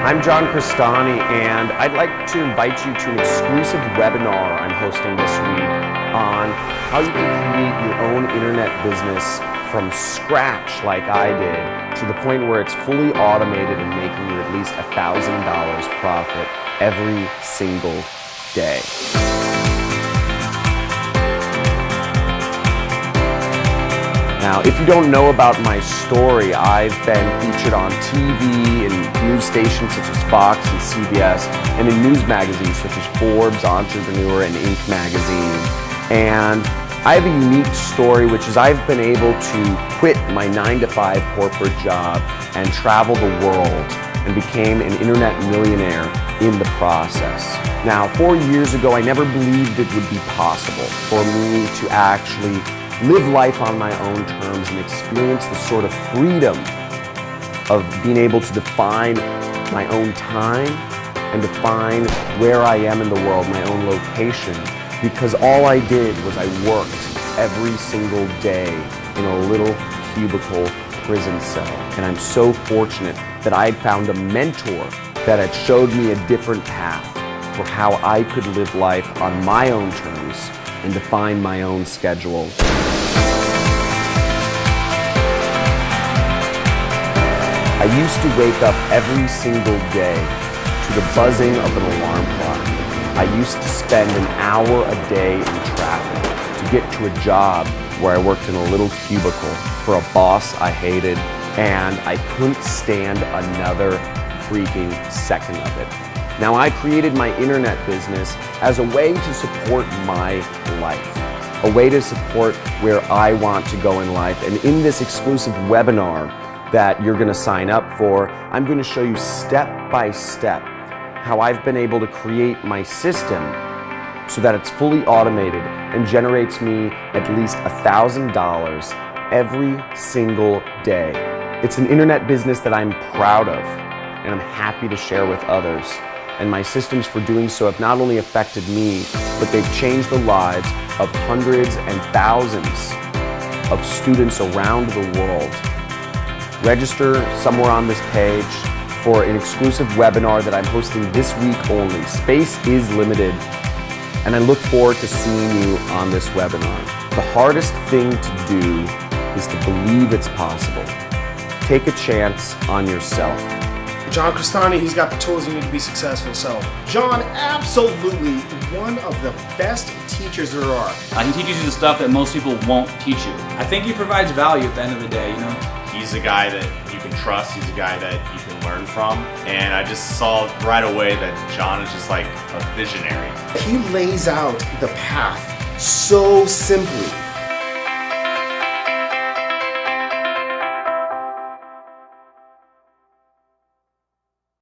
I'm John Cristani, and I'd like to invite you to an exclusive webinar I'm hosting this week on how you can create your own internet business from scratch like I did, to the point where it's fully automated and making you at least $1,000 profit every single day. Now, if you don't know about my story, I've been featured on TV and news stations such as Fox and CBS, and in news magazines such as Forbes, Entrepreneur, and Inc. magazine. And I have a unique story, which is I've been able to quit my 9-to-5 corporate job and travel the world, and became an internet millionaire in the process. Now, 4 years ago, I never believed it would be possible for me to actually live life on my own terms and experience the sort of freedom of being able to define my own time and define where I am in the world, my own location, because all I did was I worked every single day in a little cubicle prison cell. And I'm so fortunate that I had found a mentor that had showed me a different path for how I could live life on my own terms and define my own schedule. I used to wake up every single day to the buzzing of an alarm clock. I used to spend an hour a day in traffic to get to a job where I worked in a little cubicle for a boss I hated, and I couldn't stand another freaking second of it. Now, I created my internet business as a way to support my life, a way to support where I want to go in life. And in this exclusive webinar that you're going to sign up for, I'm going to show you step by step how I've been able to create my system so that it's fully automated and generates me at least $1,000 every single day. It's an internet business that I'm proud of and I'm happy to share with others. And my systems for doing so have not only affected me, but they've changed the lives of hundreds and thousands of students around the world. Register somewhere on this page for an exclusive webinar that I'm hosting this week only. Space is limited, and I look forward to seeing you on this webinar. The hardest thing to do is to believe it's possible. Take a chance on yourself. John Cristani, he's got the tools you need to be successful. So, John, absolutely one of the best teachers there are. He teaches you the stuff that most people won't teach you. I think he provides value at the end of the day, you know? He's a guy that you can trust, he's a guy that you can learn from, and I just saw right away that John is just like a visionary. He lays out the path so simply